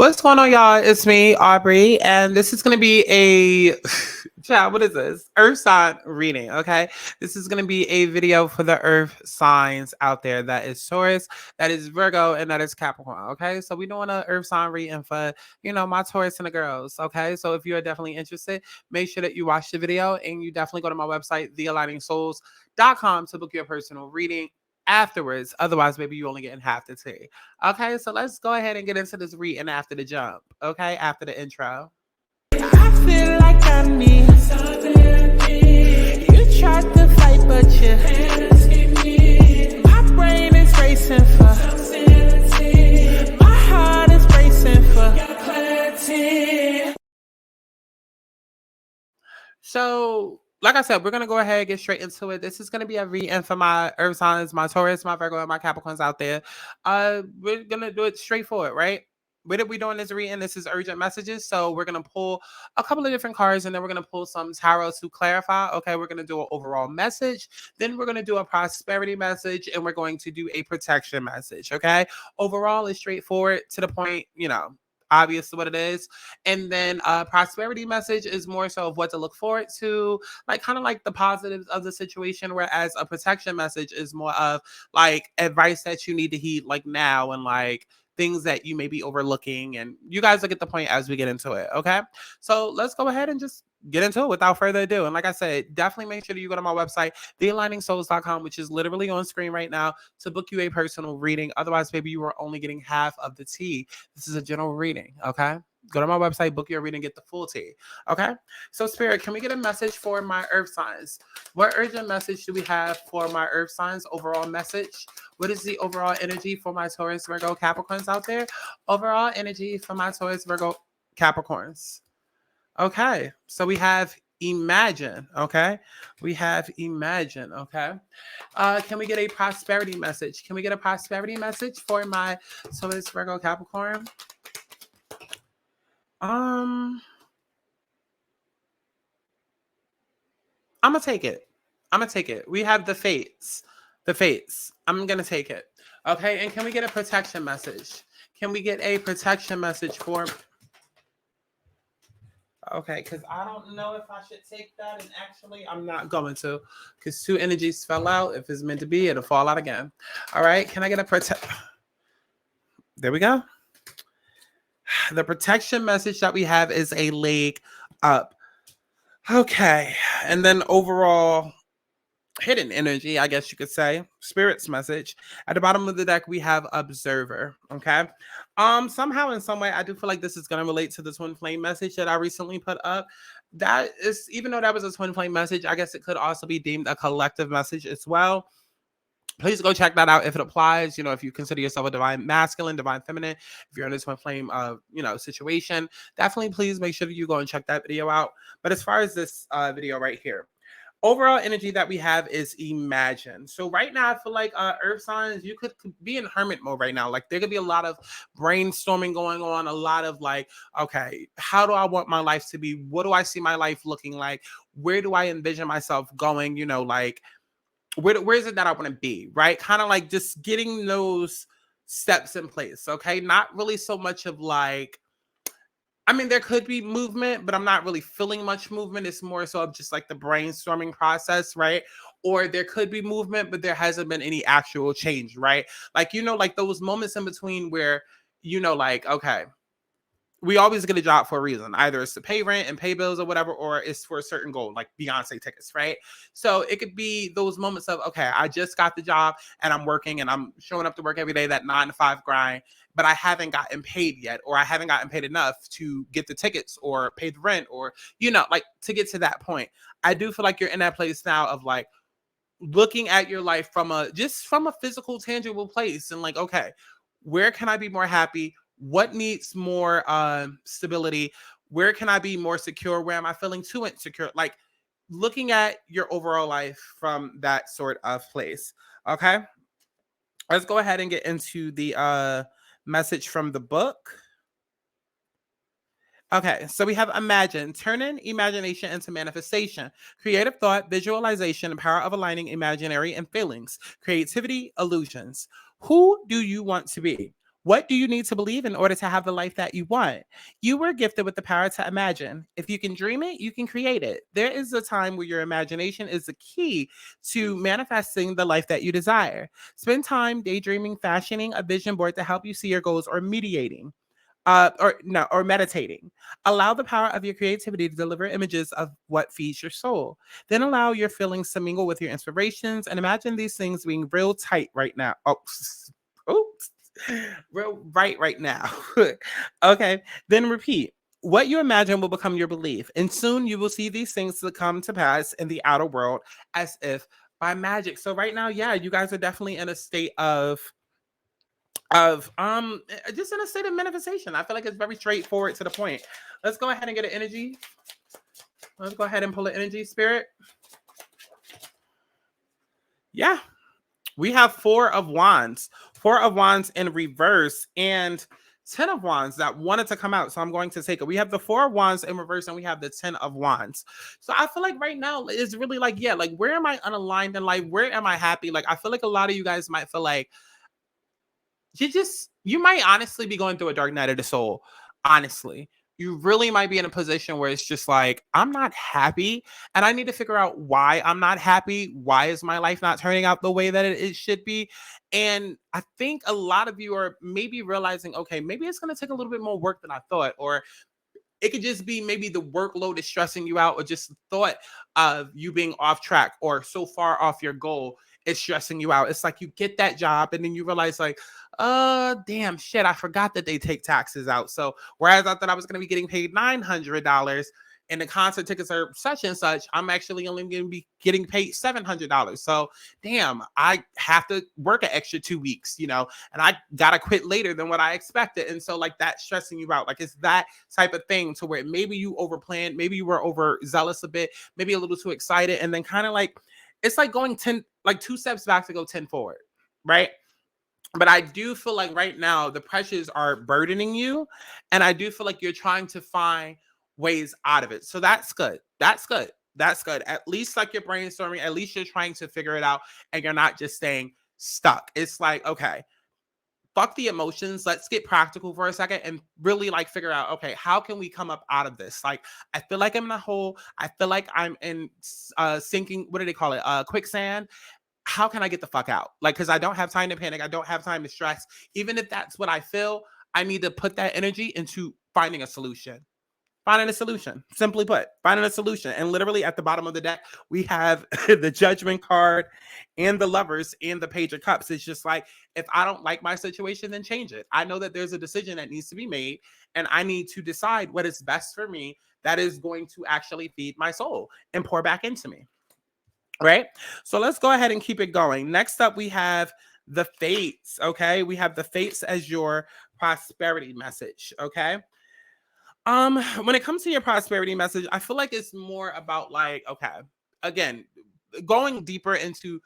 What's going on, y'all? It's me, Aubrey, and this is going to be a child. What is this? Earth sign reading. Okay, this is going to be a video for the Earth signs out there. That is Taurus, that is Virgo, and that is Capricorn. Okay, so we're doing an Earth sign reading for my Taurus and the girls. Okay, so if you are definitely interested, make sure that you watch the video and you definitely go to my website, thealigningsouls.com, to book your personal reading afterwards. Otherwise, maybe you only getting half the tea. Okay, so let's go ahead and get into this reading after the jump. Okay, after the intro. I feel like I need something. You tried to fight, but you my brain is racing for my heart is racing for clarity. So, like I said, we're going to go ahead and get straight into it. This is going to be a reading for my Earth signs, my Taurus, my Virgo, and my Capricorns out there. We're going to do it straightforward, right? What are we doing this reading? This is urgent messages. So we're going to pull a couple of different cards and then we're going to pull some tarot to clarify. Okay, we're going to do an overall message. Then we're going to do a prosperity message and we're going to do a protection message. Okay, overall is straightforward, to the point, obvious what it is. And then prosperity message is more so of what to look forward to, like kind of like the positives of the situation, whereas a protection message is more of like advice that you need to heed like now, and like things that you may be overlooking. And you guys will get the point as we get into it. Okay, so let's go ahead and just get into it without further ado. And like I said, definitely make sure that you go to my website, thealigningsouls.com, which is literally on screen right now, to book you a personal reading. Otherwise, maybe you are only getting half of the tea. This is a general reading. Okay, go to my website, book your reading, get the full tea. Okay, so Spirit, can we get a message for my Earth signs? What urgent message do we have for my Earth signs? Overall message. What is the overall energy for my Taurus, Virgo, Capricorns out there? Overall energy for my Taurus, Virgo, Capricorns. Okay, so we have imagine. Okay, we have imagine. Okay, can we get a prosperity message? Can we get a prosperity message for my Taurus, Virgo, Capricorn? I'm gonna take it. I'm gonna take it. We have the fates. The fates. I'm gonna take it. Okay, and can we get a protection message? Can we get a protection message for? Okay, because I don't know if I should take that, and actually I'm not going to, because two energies fell out. If it's meant to be, it'll fall out again. All right, can I get a protect? There we go. The protection message that we have is a leg up. Okay, and then overall hidden energy, I guess you could say, spirit's message. At the bottom of the deck, we have observer. Okay. Somehow in some way, I do feel like this is going to relate to the twin flame message that I recently put up. That is, even though that was a twin flame message, I guess it could also be deemed a collective message as well. Please go check that out if it applies. If you consider yourself a divine masculine, divine feminine, if you're in this twin flame situation, definitely please make sure that you go and check that video out. But as far as this video right here, overall energy that we have is imagine. So right now, I feel like Earth signs, you could be in hermit mode right now. Like there could be a lot of brainstorming going on, a lot of like, okay, how do I want my life to be? What do I see my life looking like? Where do I envision myself going? Like where is it that I want to be? Right? Kind of like just getting those steps in place. Okay. Not really so much of like, I mean, there could be movement, but I'm not really feeling much movement. It's more so of just like the brainstorming process, right? Or there could be movement, but there hasn't been any actual change, right? Like, like those moments in between where, like, okay, we always get a job for a reason. Either it's to pay rent and pay bills or whatever, or it's for a certain goal, like Beyonce tickets, right? So it could be those moments of, okay, I just got the job and I'm working and I'm showing up to work every day, that 9 to 5 grind, but I haven't gotten paid yet, or I haven't gotten paid enough to get the tickets or pay the rent, or, like to get to that point. I do feel like you're in that place now of like looking at your life from a physical, tangible place and like, okay, where can I be more happy? What needs more stability? Where can I be more secure? Where am I feeling too insecure? Like looking at your overall life from that sort of place. Okay. Let's go ahead and get into the message from the book. Okay, so we have imagine, turning imagination into manifestation, creative thought, visualization, and power of aligning imaginary and feelings, creativity, illusions. Who do you want to be? What do you need to believe in order to have the life that you want? You were gifted with the power to imagine. If you can dream it, you can create it. There is a time where your imagination is the key to manifesting the life that you desire. Spend time daydreaming, fashioning a vision board to help you see your goals, or mediating. Or meditating. Allow the power of your creativity to deliver images of what feeds your soul. Then allow your feelings to mingle with your inspirations, and imagine these things being real tight right now. Oh, oops. Real right now. Okay. Then repeat. What you imagine will become your belief, and soon you will see these things to come to pass in the outer world as if by magic. So right now, yeah, you guys are definitely in a state of just in a state of manifestation. I feel like it's very straightforward to the point. Let's go ahead and get an energy. Let's go ahead and pull an energy, spirit. Yeah, we have Four of Wands in reverse, and 10 of Wands that wanted to come out. So I'm going to take it. We have the Four of Wands in reverse, and we have the 10 of Wands. So I feel like right now it's really like, yeah, like where am I unaligned in life? Where am I happy? Like I feel like a lot of you guys might feel like you might honestly be going through a dark night of the soul. Honestly, you really might be in a position where it's just like, I'm not happy and I need to figure out why I'm not happy. Why is my life not turning out the way that it should be? And I think a lot of you are maybe realizing, okay, maybe it's going to take a little bit more work than I thought, or it could just be maybe the workload is stressing you out, or just the thought of you being off track or so far off your goal is stressing you out. It's like you get that job and then you realize like, damn shit, I forgot that they take taxes out. So whereas I thought I was going to be getting paid $900 and the concert tickets are such and such, I'm actually only going to be getting paid $700. So damn, I have to work an extra 2 weeks, and I got to quit later than what I expected. And so like that's stressing you out. Like it's that type of thing to where maybe you overplanned, maybe you were overzealous a bit, maybe a little too excited. And then kind of like, it's like going 10, like 2 steps back to go 10 forward. Right. But I do feel like right now the pressures are burdening you. And I do feel like you're trying to find ways out of it. So that's good. That's good. That's good. At least like you're brainstorming, at least you're trying to figure it out and you're not just staying stuck. It's like, okay, fuck the emotions. Let's get practical for a second and really like figure out, okay, how can we come up out of this? Like, I feel like I'm in a hole. I feel like I'm in sinking, what do they call it? Quicksand. How can I get the fuck out? Like, because I don't have time to panic. I don't have time to stress. Even if that's what I feel, I need to put that energy into finding a solution. Finding a solution. Simply put, finding a solution. And literally at the bottom of the deck, we have the Judgment card and the Lovers and the Page of Cups. It's just like, if I don't like my situation, then change it. I know that there's a decision that needs to be made, and I need to decide what is best for me that is going to actually feed my soul and pour back into me. Right? So let's go ahead and keep it going. Next up, we have the Fates. Okay. We have the Fates as your prosperity message. Okay. When it comes to your prosperity message, I feel like it's more about like, okay, again, going deeper into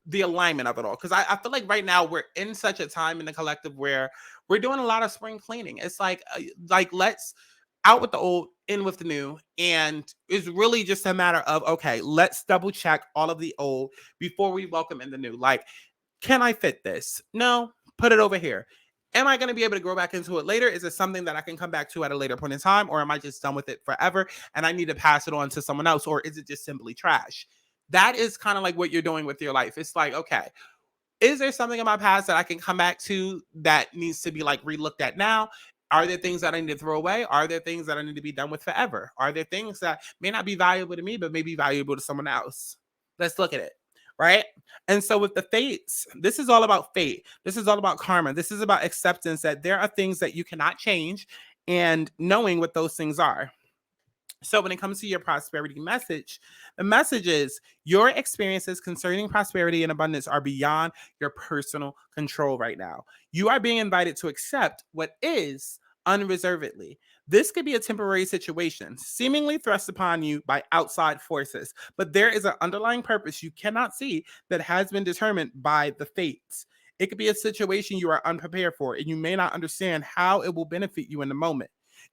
the alignment of it all. Because I feel like right now we're in such a time in the collective where we're doing a lot of spring cleaning. It's like let's out with the old, in with the new. And it's really just a matter of, okay, let's double check all of the old before we welcome in the new. Like, can I fit this? No, put it over here. Am I going to be able to grow back into it later? Is it something that I can come back to at a later point in time? Or am I just done with it forever and I need to pass it on to someone else? Or is it just simply trash? That is kind of like what you're doing with your life. It's like, okay, is there something in my past that I can come back to that needs to be like relooked at now? Are there things that I need to throw away? Are there things that I need to be done with forever? Are there things that may not be valuable to me, but may be valuable to someone else? Let's look at it. Right. And so with the fates, this is all about fate. This is all about karma. This is about acceptance that there are things that you cannot change and knowing what those things are. So when it comes to your prosperity message, the message is your experiences concerning prosperity and abundance are beyond your personal control right now. You are being invited to accept what is unreservedly. This could be a temporary situation, seemingly thrust upon you by outside forces, but there is an underlying purpose you cannot see that has been determined by the fates. It could be a situation you are unprepared for, and you may not understand how it will benefit you in the moment.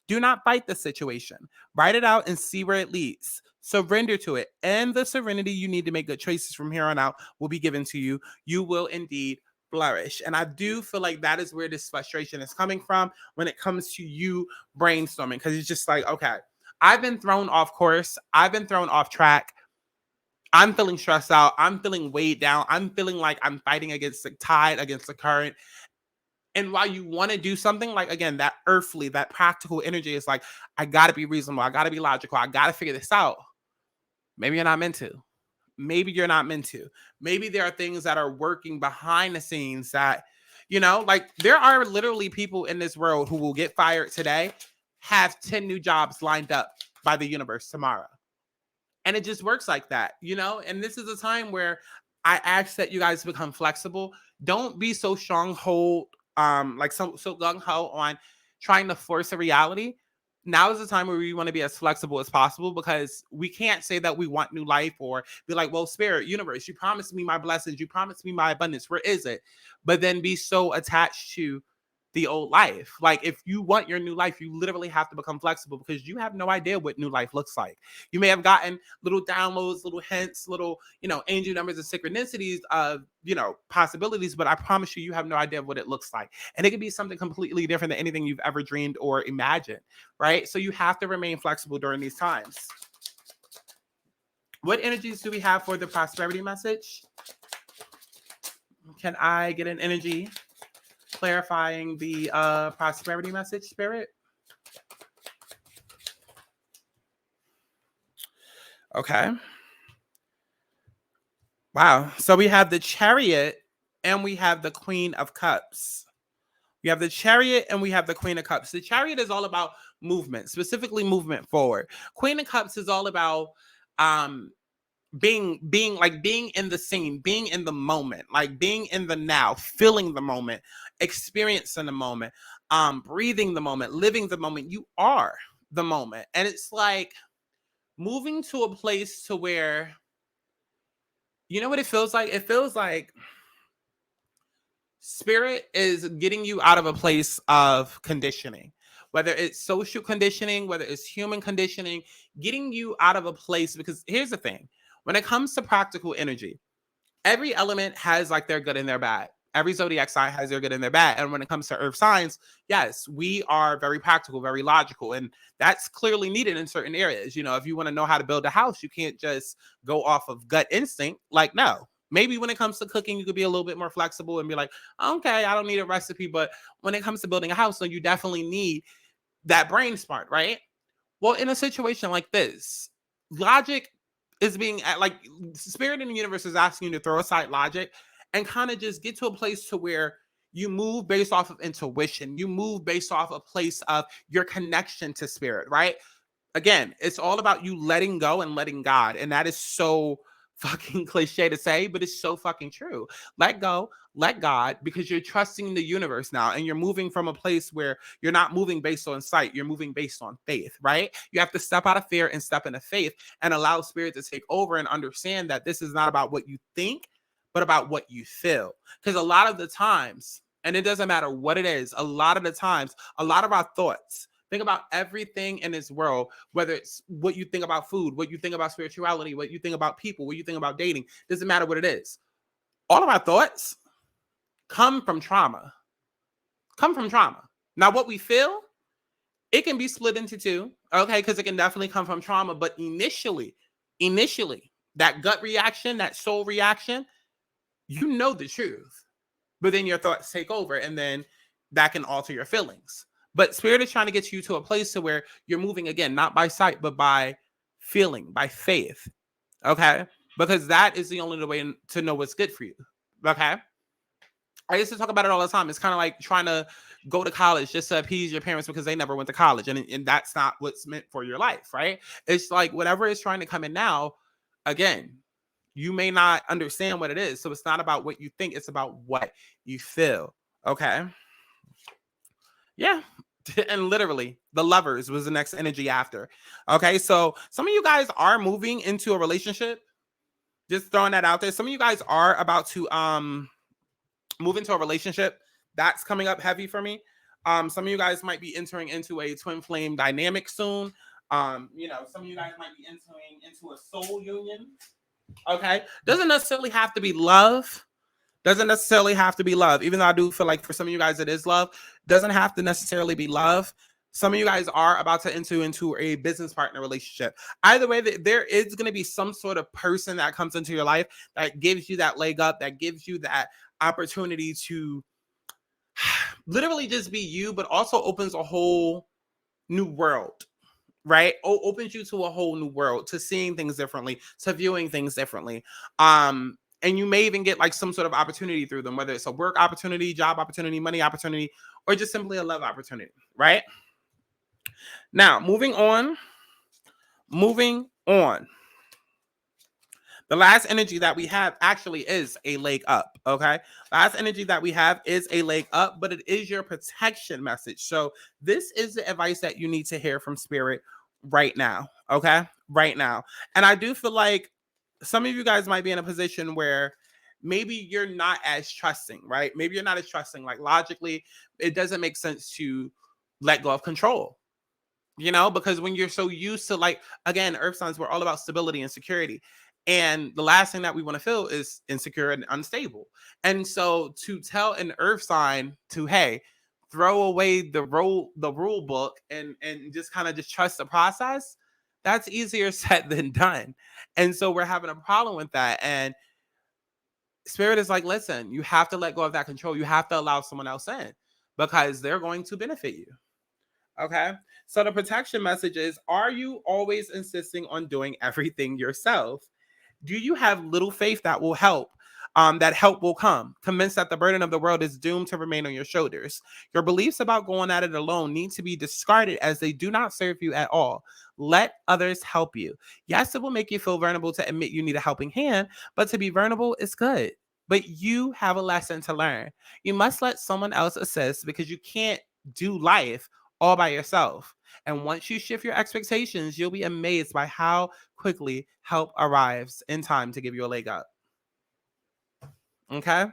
Do not fight the situation. Write it out and see where it leads. Surrender to it. And the serenity you need to make good choices from here on out will be given to you. You will indeed flourish. And I do feel like that is where this frustration is coming from when it comes to you brainstorming, because it's just like, okay, I've been thrown off course. I've been thrown off track. I'm feeling stressed out. I'm feeling weighed down. I'm feeling like I'm fighting against the tide, against the current. And while you want to do something, like, again, that earthly, that practical energy is like, I got to be reasonable. I got to be logical. I got to figure this out. Maybe you're not meant to. Maybe you're not meant to. Maybe there are things that are working behind the scenes that, like, there are literally people in this world who will get fired today, have 10 new jobs lined up by the universe tomorrow. And it just works like that, And this is a time where I ask that you guys become flexible. Don't be so strong-hold, like so gung-ho on trying to force a reality. Now is the time where we want to be as flexible as possible, because we can't say that we want new life or be like, well, spirit, universe, you promised me my blessings. You promised me my abundance. Where is it? But then be so attached to the old life. Like, if you want your new life, you literally have to become flexible, because you have no idea what new life looks like. You may have gotten little downloads, little hints, little, angel numbers and synchronicities of, possibilities, but I promise you, you have no idea what it looks like. And it could be something completely different than anything you've ever dreamed or imagined, right? So you have to remain flexible during these times. What energies do we have for the prosperity message? Can I get an energy clarifying the prosperity message, Spirit? Okay. Wow. So we have the Chariot and we have the Queen of Cups. We have the Chariot and we have the Queen of Cups. The Chariot is all about movement, specifically movement forward. Queen of Cups is all about being in the scene, being in the moment, like being in the now, feeling the moment, experiencing the moment, breathing the moment, living the moment. You are the moment. And it's like moving to a place to where, you know what it feels like? It feels like spirit is getting you out of a place of conditioning, whether it's social conditioning, whether it's human conditioning, getting you out of a place. Because here's the thing, when it comes to practical energy, every element has like their good and their bad. Every zodiac sign has their good and their bad. And when it comes to earth signs, yes, we are very practical, very logical. And that's clearly needed in certain areas. If you want to know how to build a house, you can't just go off of gut instinct. Like, no. Maybe when it comes to cooking, you could be a little bit more flexible and be like, okay, I don't need a recipe. But when it comes to building a house, so you definitely need that brain smart, right? Well, in a situation like this, logic is being like, spirit in the universe is asking you to throw aside logic and kind of just get to a place to where you move based off of intuition. You move based off a place of your connection to spirit, right? Again, it's all about you letting go and letting God. And that is so fucking cliche to say, but it's so fucking true. Let go, let God, because you're trusting the universe now, and you're moving from a place where you're not moving based on sight, you're moving based on faith, right? You have to step out of fear and step into faith and allow spirit to take over and understand that this is not about what you think, but about what you feel. Because a lot of the times, and it doesn't matter what it is, a lot of the times, a lot of our thoughts, think about everything in this world, whether it's what you think about food, what you think about spirituality, what you think about people, what you think about dating, doesn't matter what it is. All of our thoughts come from trauma. Now, what we feel, it can be split into two, okay? Because it can definitely come from trauma. But initially, that gut reaction, that soul reaction, you know the truth. But then your thoughts take over, and then that can alter your feelings. But spirit is trying to get you to a place to where you're moving, again, not by sight, but by feeling, by faith. Okay? Because that is the only way to know what's good for you. Okay? I used to talk about it all the time. It's kind of like trying to go to college just to appease your parents because they never went to college. And that's not what's meant for your life, right? It's like whatever is trying to come in now, again, you may not understand what it is. So it's not about what you think. It's about what you feel. Okay? Yeah. And literally, the Lovers was the next energy after. Okay? So some of you guys are moving into a relationship. Just throwing that out there. Some of you guys are about to move into a relationship. That's coming up heavy for me. Some of you guys might be entering into a twin flame dynamic soon. Some of you guys might be entering into a soul union. Okay, doesn't necessarily have to be love, Doesn't necessarily have to be love, even though I do feel like for some of you guys it is love. Doesn't have to necessarily be love. Some of you guys are about to enter into a business partner relationship. Either way, there is going to be some sort of person that comes into your life that gives you that leg up, that gives you that opportunity to literally just be you, but also opens a whole new world, right? Opens you to a whole new world, to seeing things differently, to viewing things differently. And you may even get like some sort of opportunity through them, whether it's a work opportunity, job opportunity, money opportunity, or just simply a love opportunity, right? Now, moving on. The last energy that we have actually is a leg up, okay? Last energy that we have is a leg up, but it is your protection message. So this is the advice that you need to hear from Spirit right now, okay? Right now. And I do feel like some of you guys might be in a position where maybe you're not as trusting, right? Maybe you're not as trusting. Like logically, it doesn't make sense to let go of control. You know, because when you're so used to, like, again, earth signs, we're all about stability and security. And the last thing that we want to feel is insecure and unstable. And so to tell an earth sign to, hey, throw away the rule book and just kind of just trust the process, that's easier said than done. And so we're having a problem with that. And Spirit is like, listen, you have to let go of that control. You have to allow someone else in because they're going to benefit you. Okay. So the protection message is, are you always insisting on doing everything yourself? Do you have little faith that will help? That help will come. Convinced that the burden of the world is doomed to remain on your shoulders. Your beliefs about going at it alone need to be discarded as they do not serve you at all. Let others help you. Yes, it will make you feel vulnerable to admit you need a helping hand, but to be vulnerable is good. But you have a lesson to learn. You must let someone else assist because you can't do life all by yourself. And once you shift your expectations, you'll be amazed by how quickly help arrives in time to give you a leg up. Okay.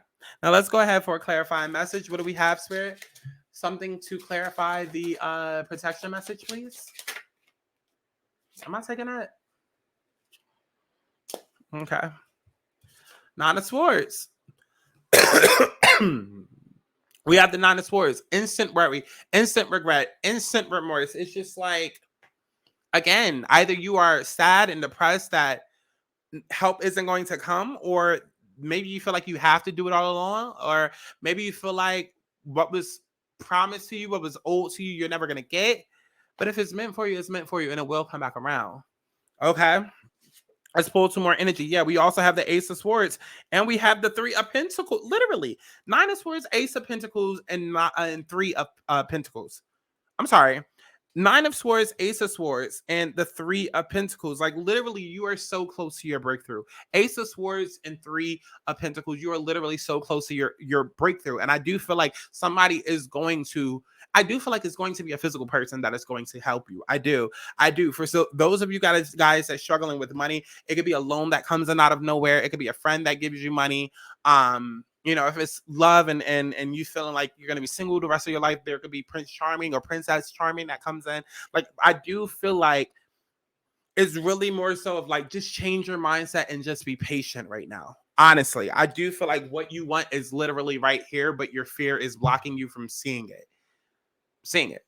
Now let's go ahead for a clarifying message. What do we have, Spirit? Something to clarify the protection message, please. Am I taking that? Okay. Nine of Swords. We have the Nine of Swords. Instant worry, instant regret, instant remorse. It's just like, again, either you are sad and depressed that help isn't going to come, or maybe you feel like you have to do it all along, or maybe you feel like what was promised to you, what was owed to you, you're never going to get. But if it's meant for you, it's meant for you, and it will come back around. Okay. Let's pull some more energy. Yeah, we also have the Ace of Swords, and we have the Three of Pentacles. Literally, Nine of Swords, Ace of Pentacles, and Three of Pentacles. I'm sorry. Nine of Swords, Ace of Swords, and the Three of Pentacles. Like literally, you are so close to your breakthrough. Ace of Swords and Three of Pentacles, you are literally so close to your breakthrough. And I do feel like somebody is going to, I do feel like it's going to be a physical person that is going to help you. I do. For so those of you guys that struggling with money, it could be a loan that comes in out of nowhere. It could be a friend that gives you money. You know, if it's love and you feeling like you're gonna be single the rest of your life, there could be Prince Charming or Princess Charming that comes in. Like, I do feel like it's really more so of like, just change your mindset and just be patient right now. Honestly, I do feel like what you want is literally right here, but your fear is blocking you from seeing it.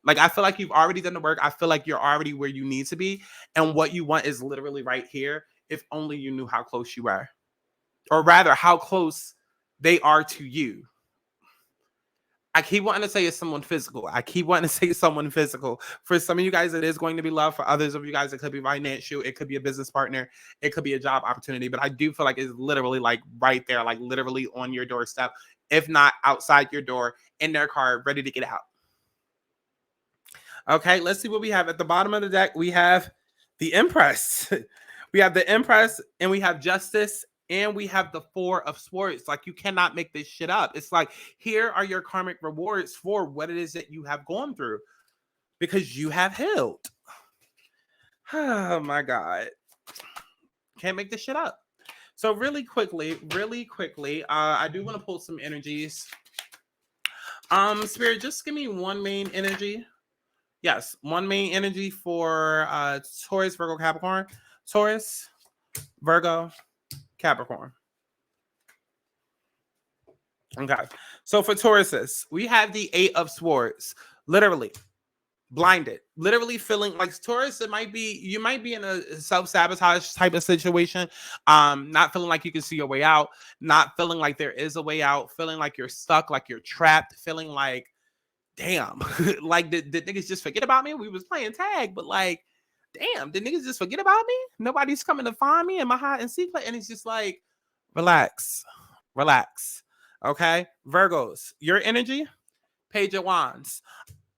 Like, I feel like you've already done the work. I feel like you're already where you need to be, and what you want is literally right here. If only you knew how close you are, or rather, how close they are to you. I keep wanting to say it's someone physical. For some of you guys, it is going to be love. For others of you guys, it could be financial. It could be a business partner. It could be a job opportunity. But I do feel like it's literally like right there, like literally on your doorstep, if not outside your door, in their car, ready to get out. Okay, let's see what we have at the bottom of the deck. We have the Empress. We have the Empress, and we have Justice, and we have the Four of Swords. Like, you cannot make this shit up. It's like, here are your karmic rewards for what it is that you have gone through, because you have healed. Oh my God. Can't make this shit up. So really quickly, I do want to pull some energies. Spirit, just give me one main energy. Yes, one main energy for Taurus, Virgo, Capricorn. Taurus, Virgo, Capricorn. Okay. So for Tauruses, we have the 8 of Swords. Literally blinded, literally feeling like Taurus. You might be in a self-sabotage type of situation, not feeling like you can see your way out, not feeling like there is a way out, feeling like you're stuck, like you're trapped, feeling like, damn, like did niggas just forget about me? We was playing tag, but like, damn, did niggas just forget about me? Nobody's coming to find me in my hide and seek place. And it's just like, relax. Okay, Virgos, your energy, Page of Wands.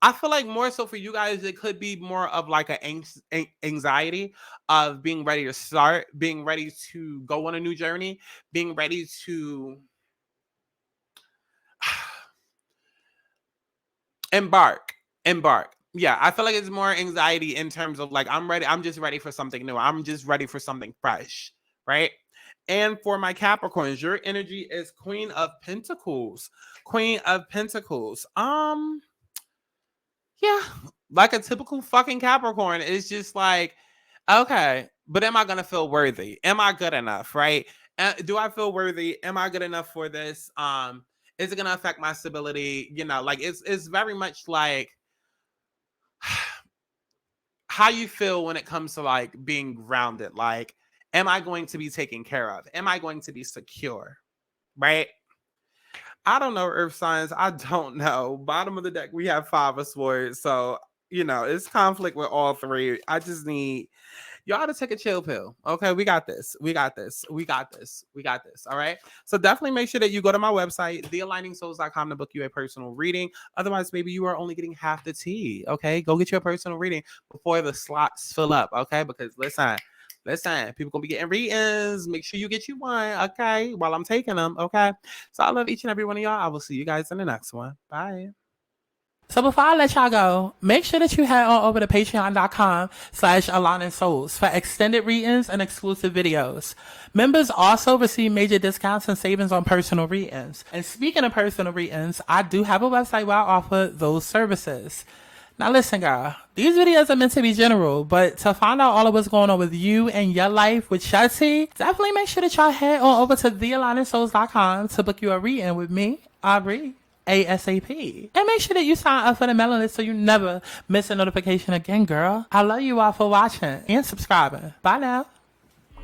I feel like more so for you guys, it could be more of like an anxiety of being ready to start, being ready to go on a new journey, being ready to embark. Yeah, I feel like it's more anxiety in terms of like, I'm ready. I'm just ready for something new. I'm just ready for something fresh, right? And for my Capricorns, your energy is Queen of Pentacles. Yeah, like a typical fucking Capricorn. It's just like, okay, but am I gonna feel worthy? Am I good enough? Right? Do I feel worthy? Am I good enough for this? Is it gonna affect my stability? You know, like it's very much like how you feel when it comes to like being grounded. Like, am I going to be taken care of? Am I going to be secure? Right? I don't know, Earth signs. I don't know. Bottom of the deck, we have 5 of Swords. So, you know, it's conflict with all 3. I just need y'all to take a chill pill. Okay, we got this. All right. So definitely make sure that you go to my website, thealigningsouls.com, to book you a personal reading. Otherwise, maybe you are only getting half the tea. Okay, go get you a personal reading before the slots fill up. Okay, because listen, people gonna be getting readings. Make sure you get you one, okay, while I'm taking them, okay? So I love each and every one of y'all. I will see you guys in the next one. Bye. So before I let y'all go, make sure that you head on over to patreon.com/Aligningsouls for extended readings and exclusive videos. Members also receive major discounts and savings on personal readings. And speaking of personal readings, I do have a website where I offer those services. Now listen, girl, these videos are meant to be general, but to find out all of what's going on with you and your life with Shutty, definitely make sure that y'all head on over to thealigningsouls.com to book you a reading with me, Aubrey, ASAP. And make sure that you sign up for the mailing list so you never miss a notification again, girl. I love you all for watching and subscribing. Bye now.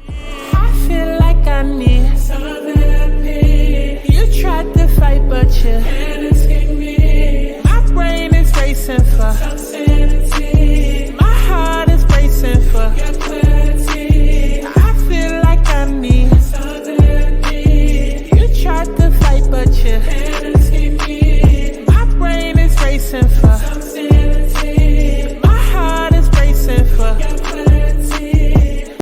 I feel like I need some therapy. You tried to fight, but you can't escape me. My brain is racing for